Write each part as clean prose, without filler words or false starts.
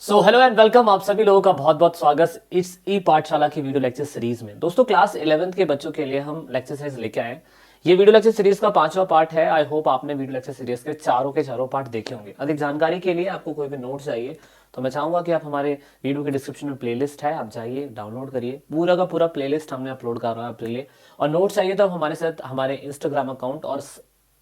So hello and welcome. आप सभी लोगों का बहुत बहुत स्वागत इस ई पाठशाला की वीडियो लेक्चर सीरीज में। दोस्तों क्लास 11th के बच्चों के लिए हम लेक्चर सीरीज लेके आए। ये वीडियो लेक्चर सीरीज का 5वां पार्ट है। आई होप आपने वीडियो लेक्चर सीरीज के चारों पार्ट देखे होंगे। अधिक जानकारी के लिए आपको कोई भी नोट चाहिए तो मैं चाहूंगा कि आप हमारे वीडियो के डिस्क्रिप्शन में प्लेलिस्ट है, आप जाइए डाउनलोड करिए। पूरा का पूरा प्लेलिस्ट हमने अपलोड कर रहा है आपके लिए। और नोट चाहिए तो हमारे साथ हमारे इंस्टाग्राम अकाउंट और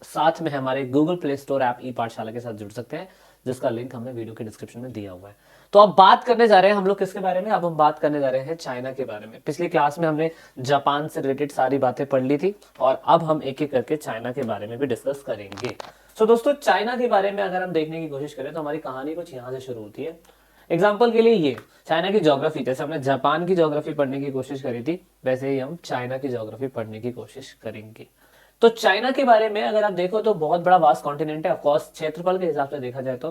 साथ में हमारे गूगल प्ले स्टोर ऐप ई पाठशाला के साथ जुड़ सकते हैं, जिसका लिंक हमने वीडियो के डिस्क्रिप्शन में दिया हुआ है। तो अब बात करने जा रहे हैं हम लोग किसके बारे में। अब हम बात करने जा रहे हैं चाइना के बारे में। पिछली क्लास में हमने जापान से रिलेटेड सारी बातें पढ़ ली थी और अब हम एक एक करके चाइना के बारे में भी डिस्कस करेंगे। तो दोस्तों चाइना के बारे में अगर हम देखने की कोशिश करें तो हमारी कहानी कुछ यहाँ से शुरू होती है। एग्जाम्पल के लिए ये चाइना की ज्योग्राफी, जैसे हमने जापान की ज्योग्राफी पढ़ने की कोशिश करी थी वैसे ही हम चाइना की ज्योग्राफी पढ़ने की कोशिश करेंगे। तो चाइना के बारे में अगर आप देखो तो बहुत बड़ा वास्ट कॉन्टिनेंट है। ऑफकोर्स क्षेत्रफल के हिसाब से देखा जाए तो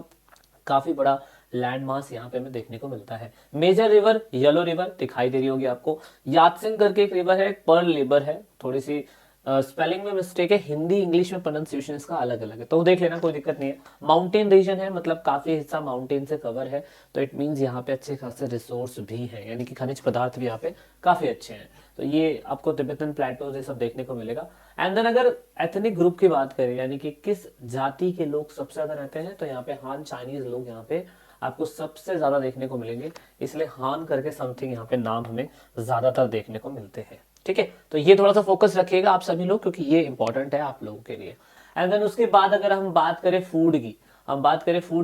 काफी बड़ा लैंड मास यहाँ पे हमें देखने को मिलता है। मेजर रिवर येलो रिवर दिखाई दे रही होगी आपको। यात्सिंग करके एक रिवर है, एक पर्ल रिवर है। थोड़ी सी स्पेलिंग में मिस्टेक है, हिंदी इंग्लिश में प्रोनाउंसिएशन इसका अलग अलग है, तो देख लेना, कोई दिक्कत नहीं है। माउंटेन रीजन है, मतलब काफी हिस्सा माउंटेन से कवर है, तो इट मींस यहाँ पे अच्छे खासे रिसोर्स भी हैं, यानी कि खनिज पदार्थ भी यहाँ पे काफी अच्छे हैं। तो ये आपको तिब्बतन प्लेटोज ये सब देखने को मिलेगा। एंड देन अगर एथनिक ग्रुप की बात करें, यानी कि किस जाति के लोग सबसे ज्यादा रहते हैं, तो यहाँ पे हान चाइनीज लोग यहाँ पे आपको सबसे ज्यादा देखने को मिलेंगे। इसलिए हान करके समथिंग यहाँ पे नाम हमें ज्यादातर देखने को मिलते हैं। ठीक है, तो ये थोड़ा सा फोकस रखिएगा आप सभी लोग, क्योंकि ये इंपॉर्टेंट है आप लोगों के लिए। एंड देन उसके बाद अगर हम बात करें फूड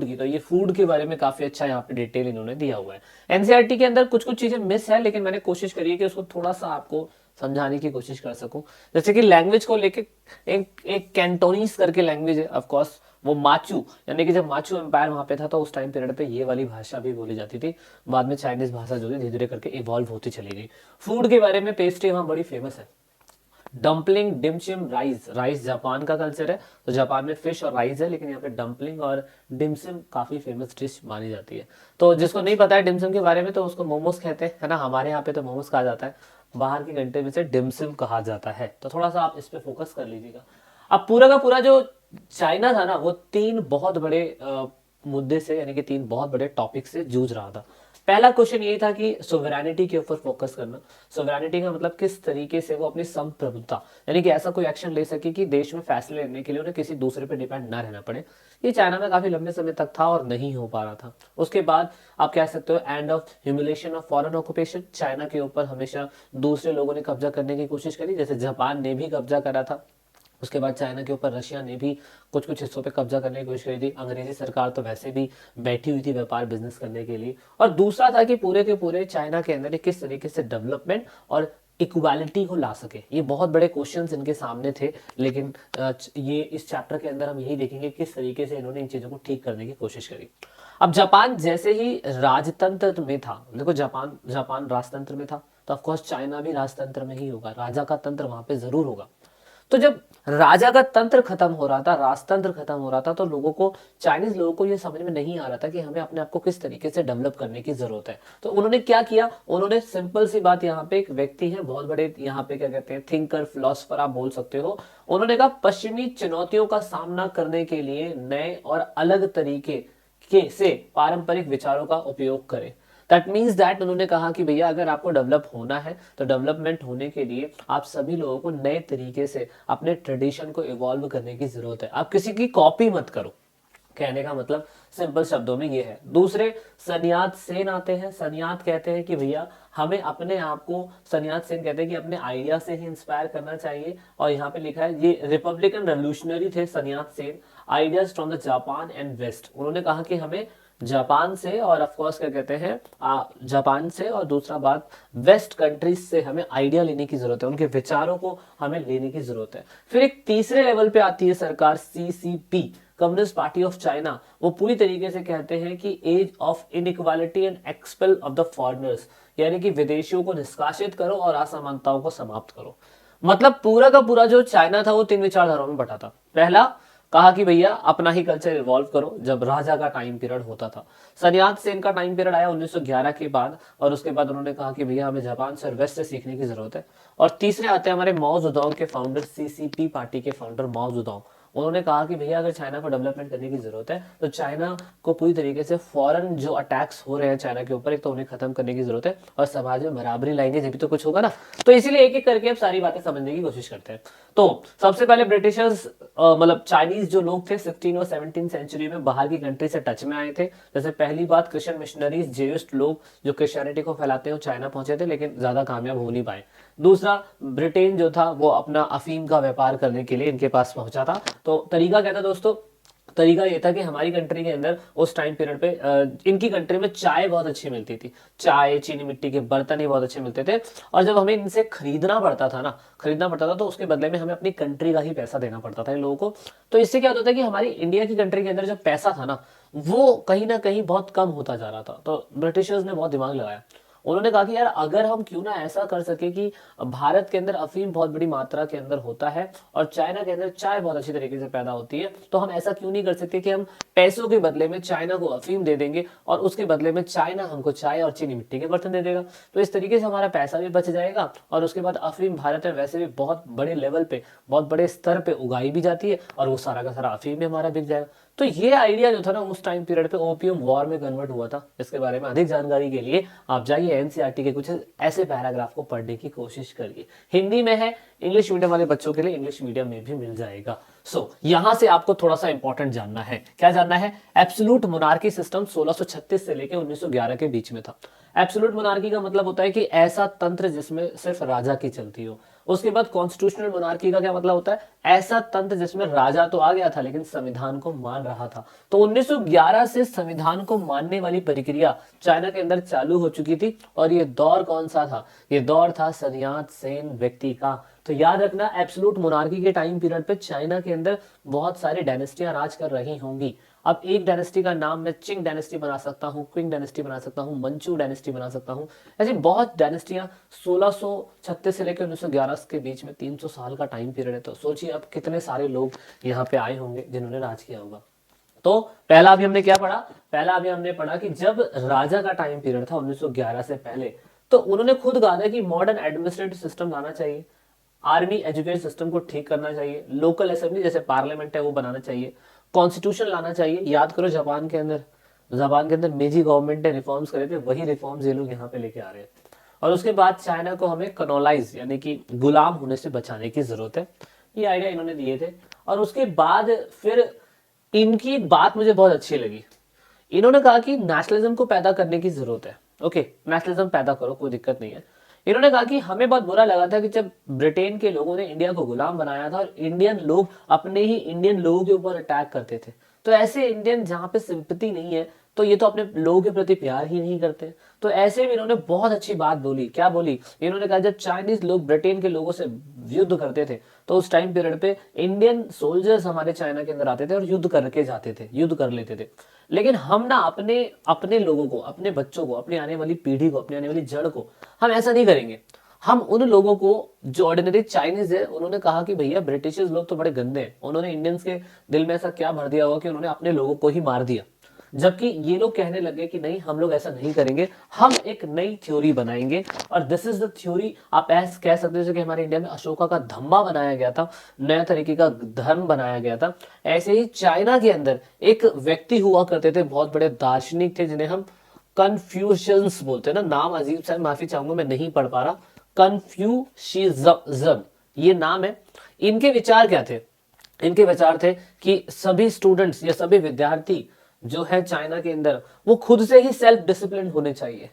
की, तो ये फूड के बारे में काफी अच्छा यहाँ पे डिटेल इन्होंने दिया हुआ है। एनसीईआरटी के अंदर कुछ कुछ चीजें मिस है, लेकिन मैंने कोशिश करी है कि उसको थोड़ा सा आपको समझाने की कोशिश कर सकूं। जैसे कि लैंग्वेज को लेके एक कैंटोनीज करके लैंग्वेज है, ऑफ कोर्स वो माचू, यानी कि जब माचू एम्पायर वहां पे था तो उस टाइम पीरियड पे ये वाली भाषा भी बोली जाती थी। बाद में चाइनीज भाषा जो थी धीरे धीरे करके इवॉल्व होती चली गई। फूड के बारे में पेस्ट्री वहां बड़ी फेमस है। डम्पलिंग, डिमचिम, राइस। राइस जापान का कल्चर है, तो जापान में फिश और राइस है, लेकिन यहाँ पे डम्पलिंग और डिमसिम काफी फेमस डिश मानी जाती है। तो जिसको नहीं पता है डिमसिम के बारे में तो उसको मोमोज कहते हैं, है ना। हमारे यहाँ पे तो मोमोज कहा जाता है, बाहर की कंट्री में से डिमसिम कहा जाता है। तो थोड़ा सा आप इस पे फोकस कर लीजिएगा। अब पूरा का पूरा जो चाइना था ना, वो तीन बहुत बड़े मुद्दे से, यानी कि तीन बहुत बड़े टॉपिक से जूझ रहा था। पहला क्वेश्चन ये था कि सोवरेनिटी के ऊपर फोकस करना। सोवरेनिटी का मतलब किस तरीके से वो अपनी संप्रभुता, यानी कि ऐसा कोई एक्शन ले सके कि देश में फैसले लेने के लिए उन्हें किसी दूसरे पे डिपेंड ना रहना पड़े। ये चाइना में काफी लंबे समय तक था और नहीं हो पा रहा था। उसके बाद आप कह सकते हो end of humiliation of foreign occupation. China के ऊपर हमेशा दूसरे लोगों ने कब्जा करने की कोशिश करी, जैसे जापान ने भी कब्जा करा था। उसके बाद चाइना के ऊपर रशिया ने भी कुछ कुछ हिस्सों पे कब्जा करने की कोशिश करी थी। अंग्रेजी सरकार तो वैसे भी बैठी हुई थी व्यापार बिजनेस करने के लिए। और दूसरा था कि पूरे के पूरे चाइना के अंदर किस तरीके से डेवलपमेंट और इक्वालिटी को ला सके। ये बहुत बड़े क्वेश्चंस इनके सामने थे, लेकिन ये इस चैप्टर के अंदर हम यही देखेंगे किस तरीके से इन्होंने इन चीजों को ठीक करने की कोशिश करी। अब जापान जैसे ही राजतंत्र में था, देखो जापान जापान राजतंत्र में था, तो ऑफकोर्स चाइना भी राजतंत्र में ही होगा, राजा का तंत्र वहां पे जरूर होगा। तो जब राजा का तंत्र खत्म हो रहा था, राजतंत्र खत्म हो रहा था, तो लोगों को, चाइनीज लोगों को ये समझ में नहीं आ रहा था कि हमें अपने आप को किस तरीके से डेवलप करने की जरूरत है। तो उन्होंने क्या किया, उन्होंने सिंपल सी बात, यहाँ पे एक व्यक्ति है बहुत बड़े, यहाँ पे क्या कहते हैं, थिंकर, फिलोसफर आप बोल सकते हो। उन्होंने कहा पश्चिमी चुनौतियों का सामना करने के लिए नए और अलग तरीके के से पारंपरिक विचारों का उपयोग करें। दैट मीन्स दैट उन्होंने कहा कि भैया अगर आपको डेवलप होना है तो डेवलपमेंट होने के लिए आप सभी लोगों को नए तरीके से अपने ट्रेडिशन को इवॉल्व करने की जरूरत है। आप किसी की कॉपी मत करो। कहने का मतलब सिंपल शब्दों में ये है। दूसरे सन्यात सेन आते हैं। सन्यात कहते हैं कि भैया हमें अपने आप को, सन्यात सेन कहते हैं कि अपने आइडिया से ही इंस्पायर करना चाहिए। और यहाँ पे लिखा है, ये रिपब्लिकन रेवोल्यूशनरी थे Sun Yat Sen. Ideas from the Japan and west. उन्होंने कहा कि हमें जापान से और ऑफ कोर्स क्या कहते हैं, जापान से और दूसरा बात वेस्ट कंट्रीज से हमें आइडिया लेने की जरूरत है, उनके विचारों को हमें लेने की जरूरत है। फिर एक तीसरे लेवल पे आती है सरकार CCP, communist party of China. वो पूरी तरीके से कहते हैं कि age of inequality and expel of the foreigners, यानी कि विदेशियों को निष्कासित करो और असमानताओं को समाप्त करो। मतलब पूरा का पूरा जो चाइना था वो तीन विचारधाराओं में बटा था। पहला कहा कि भैया अपना ही कल्चर इवॉल्व करो, जब राजा का टाइम पीरियड होता था। सन्यात सेन का टाइम पीरियड आया 1911 के बाद, और उसके बाद उन्होंने कहा कि भैया हमें जापान से और वेस्ट से सीखने की जरूरत है। और तीसरे आते हैं हमारे माओ जेडोंग के फाउंडर, सीसीपी पार्टी के फाउंडर माओ जेडोंग। उन्होंने कहा कि भैया अगर चाइना को डेवलपमेंट करने की जरूरत है तो चाइना को पूरी तरीके से फॉरेन जो अटैक्स हो रहे हैं चाइना के ऊपर, एक तो उन्हें खत्म करने की जरूरत है और समाज में बराबरी लाएंगे जब भी तो कुछ होगा ना। तो इसीलिए एक एक करके अब सारी बातें समझने की कोशिश करते हैं। तो सबसे पहले ब्रिटिशर्स मतलब चाइनीज जो लोग थे 16 और 17 सेंचुरी में बाहर की कंट्री से टच में आए थे। जैसे पहली बात, क्रिश्चियन मिशनरीज, जेविस्ट लोग जो क्रिश्चियनिटी को फैलाते हैं चाइना पहुंचे थे लेकिन ज्यादा कामयाब हो नहीं पाए। दूसरा, ब्रिटेन जो था वो अपना अफीम का व्यापार करने के लिए इनके पास पहुंचा था। तो तरीका क्या था दोस्तों, तरीका ये था कि हमारी कंट्री के अंदर उस टाइम पीरियड पे इनकी कंट्री में चाय बहुत अच्छी मिलती थी, चाय, चीनी मिट्टी के बर्तन ही बहुत अच्छे मिलते थे। और जब हमें इनसे खरीदना पड़ता था तो उसके बदले में हमें अपनी कंट्री का ही पैसा देना पड़ता था इन लोगों को। तो इससे क्या होता था कि हमारी इंडिया की कंट्री के अंदर जो पैसा था ना वो कहीं ना कहीं बहुत कम होता जा रहा था। तो ब्रिटिशर्स ने बहुत दिमाग लगाया। उन्होंने कहा कि यार अगर हम क्यों ना ऐसा कर सके कि भारत के अंदर अफीम बहुत बड़ी मात्रा के अंदर होता है और चाइना के अंदर चाय बहुत अच्छी तरीके से पैदा होती है, तो हम ऐसा क्यों नहीं कर सकते कि हम पैसों के बदले में चाइना को अफीम दे देंगे और उसके बदले में चाइना हमको चाय और चीनी मिट्टी के बर्तन दे देगा। तो इस तरीके से हमारा पैसा भी बच जाएगा और उसके बाद अफीम भारत में वैसे भी बहुत बड़े लेवल पे, बहुत बड़े स्तर पे उगाई भी जाती है और वो सारा का सारा अफीम भी हमारा बिक जाएगा। तो ये आइडिया जो था ना उस टाइम पीरियड पे ओपियम वॉर में कन्वर्ट हुआ था। इसके बारे में अधिक जानकारी के लिए आप जाइए एनसीईआरटी के कुछ ऐसे पैराग्राफ को पढ़ने की कोशिश करिए। हिंदी में है, इंग्लिश मीडियम वाले बच्चों के लिए इंग्लिश मीडियम में भी मिल जाएगा। यहां से आपको थोड़ा सा इंपॉर्टेंट जानना है। क्या जानना है? एब्सोल्यूट मोनार्की सिस्टम 1636 से लेकर 1911 के बीच में था। एब्सोल्यूट मोनार्की का मतलब होता है कि ऐसा तंत्र जिसमें सिर्फ राजा की चलती हो। उसके बाद कॉन्स्टिट्यूशनल मोनार्की का क्या मतलब होता है? ऐसा तंत्र जिसमें राजा तो आ गया था लेकिन संविधान को मान रहा था। तो 1911 से संविधान को मानने वाली प्रक्रिया चाइना के अंदर चालू हो चुकी थी। और ये दौर कौन सा था? ये दौर था सदियात सेन व्यक्ति का। तो याद रखना, एब्सोल्यूट मोनार्की के टाइम पीरियड पे चाइना के अंदर बहुत सारी डायनेस्टियां राज कर रही होंगी। अब एक डायनेस्टी का नाम मैं चिंग डायनेस्टी बना सकता हूँ, क्विंग डायनेस्टी बना सकता हूँ, मंचू डायनेस्टी बना सकता हूँ। ऐसी बहुत डायनेस्टियां 1636 से लेकर 1911 के बीच में 300 साल का टाइम पीरियड है। तो सोचिए अब कितने सारे लोग यहाँ पे आए होंगे जिन्होंने राज किया होगा। तो पहला अभी हमने क्या पढ़ा? पहला अभी हमने पढ़ा कि जब राजा का टाइम पीरियड था 1911 से पहले, तो उन्होंने खुद कहा था कि मॉडर्न एडमिनिस्ट्रेटिव सिस्टम लाना चाहिए, आर्मी एजुकेशन सिस्टम को ठीक करना चाहिए, लोकल असेंबली जैसे पार्लियामेंट है वो बनाना चाहिए, कॉन्स्टिट्यूशन लाना चाहिए। याद करो जापान के अंदर मेजी गवर्नमेंट ने रिफॉर्म्स करे थे, वही रिफॉर्म्स ये लोग यहाँ पे लेके आ रहे हैं। और उसके बाद चाइना को हमें कॉलोनाइज यानी कि गुलाम होने से बचाने की जरूरत है। ये आइडिया इन्होंने दिए थे। और उसके बाद फिर इनकी एक बात मुझे बहुत अच्छी लगी। इन्होंने कहा कि नेशनलिज्म को पैदा करने की जरूरत है। ओके, नेशनलिज्म पैदा करो, कोई दिक्कत नहीं है। इन्होंने कहा कि हमें बहुत बुरा लगा था कि जब ब्रिटेन के लोगों ने इंडिया को गुलाम बनाया था और इंडियन लोग अपने ही इंडियन लोगों के ऊपर अटैक करते थे। तो ऐसे इंडियन जहां पे सिंपैथी नहीं है तो ये तो अपने लोगों के प्रति प्यार ही नहीं करते। तो ऐसे में इन्होंने बहुत अच्छी बात बोली। क्या बोली? इन्होंने कहा जब चाइनीज लोग ब्रिटेन के लोगों से युद्ध करते थे तो उस टाइम पीरियड पे इंडियन सोल्जर्स हमारे चाइना के अंदर आते थे और युद्ध करके जाते थे, युद्ध कर लेते थे। लेकिन हम ना अपने अपने लोगों को, अपने बच्चों को, अपनी आने वाली पीढ़ी को, अपनी आने वाली जड़ को हम ऐसा नहीं करेंगे। हम उन लोगों को जो ऑर्डिनरी चाइनीज है, उन्होंने कहा कि भैया ब्रिटिशर्स लोग तो बड़े गंदे हैं, उन्होंने इंडियंस के दिल में ऐसा क्या भर दिया होगा कि उन्होंने अपने लोगों को ही मार दिया। जबकि ये लोग कहने लगे कि नहीं, हम लोग ऐसा नहीं करेंगे, हम एक नई थ्योरी बनाएंगे। और दिस इज द थ्योरी। आप ऐसे कह सकते हो कि हमारे इंडिया में अशोका का धम्मा बनाया गया था, नया तरीके का धर्म बनाया गया था। ऐसे ही चाइना के अंदर एक व्यक्ति हुआ करते थे, बहुत बड़े दार्शनिक थे जिन्हें हम कन्फ्यूशियंस बोलते हैं ना। नाम अजीब सा, माफी चाहूंगा मैं नहीं पढ़ पा रहा। कन्फ्यूशियज्म ये नाम है। इनके विचार क्या थे? इनके विचार थे कि सभी स्टूडेंट्स या सभी विद्यार्थी जो है चाइना के अंदर वो खुद से ही सेल्फ डिसिप्लिन होने चाहिए,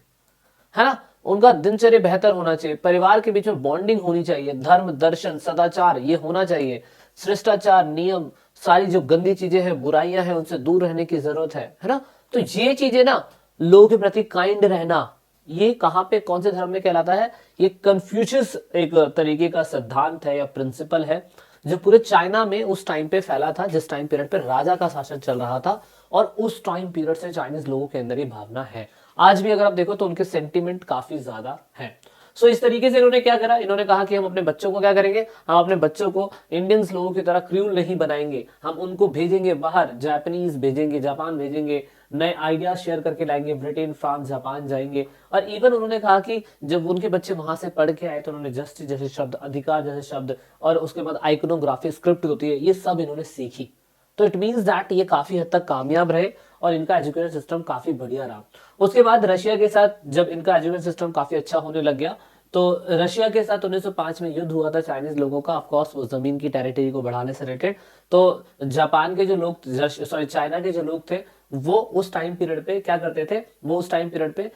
है ना। उनका दिनचर्या बेहतर होना चाहिए, परिवार के बीच में बॉन्डिंग होनी चाहिए, धर्म, दर्शन, सदाचार ये होना चाहिए, शिष्टाचार, नियम, सारी जो गंदी चीजें हैं, बुराइयां हैं, उनसे दूर रहने की जरूरत है ना। तो ये चीजें ना, लोगों के प्रति काइंड रहना, ये कहां पे, कौन से धर्म में कहलाता है? ये कन्फ्यूशियस एक तरीके का सिद्धांत है या प्रिंसिपल है जो पूरे चाइना में उस टाइम पे फैला था, जिस टाइम पीरियड पे राजा का शासन चल रहा था। और उस टाइम पीरियड से चाइनीज लोगों के अंदर ये भावना है। आज भी अगर आप देखो तो उनके सेंटिमेंट काफी ज्यादा है। सो इस तरीके से इन्होंने क्या करा, इन्होंने कहा कि हम अपने बच्चों को क्या करेंगे, हम अपने बच्चों को इंडियंस लोगों की तरह क्रूर नहीं बनाएंगे, हम उनको भेजेंगे बाहर, जापानीज भेजेंगे, जापान भेजेंगे, नए आइडियाज शेयर करके लाएंगे, ब्रिटेन, फ्रांस, जापान जाएंगे। और इवन उन्होंने कहा कि जब उनके बच्चे वहां से पढ़ के आए तो उन्होंने जस्टिस जैसे शब्द, अधिकार जैसे शब्द, और उसके बाद आइकोनोग्राफी स्क्रिप्ट होती है, ये सब इन्होंने सीखी। तो इट मीन्स दैट ये काफी हद तक कामयाब रहे और इनका एजुकेशन सिस्टम काफी बढ़िया रहा। उसके बाद रशिया के साथ जब इनका एजुकेशन सिस्टम काफी अच्छा होने लग गया, तो रशिया के साथ 1905 में युद्ध हुआ था चाइनीज लोगों का, ऑफ कोर्स वो जमीन की टेरिटरी को बढ़ाने से रिलेटेड। तो जापान के जो लोग, सॉरी चाइना के जो लोग थे, वो उस टाइम पीरियड पे क्या करते थे, वो उस टाइम पीरियड पे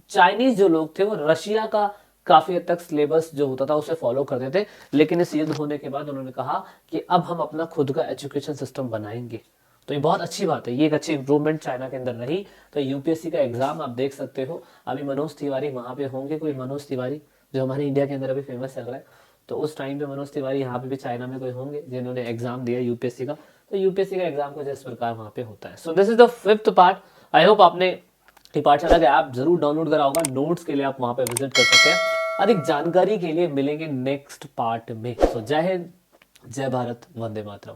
चाइनीज जो लोग थे वो रशिया का काफी हद तक सिलेबस जो होता था उसे फॉलो करते थे। लेकिन इस युद्ध होने के बाद उन्होंने कहा कि अब हम अपना खुद का एजुकेशन सिस्टम बनाएंगे। तो ये बहुत अच्छी बात है, ये एक अच्छी इंप्रूवमेंट चाइना के अंदर रही। तो यूपीएससी का एग्जाम आप देख सकते हो, अभी मनोज तिवारी वहां पे होंगे, कोई मनोज तिवारी जो हमारे इंडिया के अंदर अभी फेमस चल रहा है, तो उस टाइम पे मनोज तिवारी यहाँ पे भी चाइना में कोई होंगे जिन्होंने एग्जाम दिया यूपीएससी का। तो यूपीएससी का एग्जाम कुछ इस प्रकार वहां पे होता है। So this is the 5th part. I hope आपने ये पाठशाला का ऐप जरूर डाउनलोड करा होगा, नोट्स के लिए आप वहां पे विजिट कर सकते हैं। अधिक जानकारी के लिए मिलेंगे नेक्स्ट पार्ट में। सो जय हिंद, जय भारत, वंदे मातरम।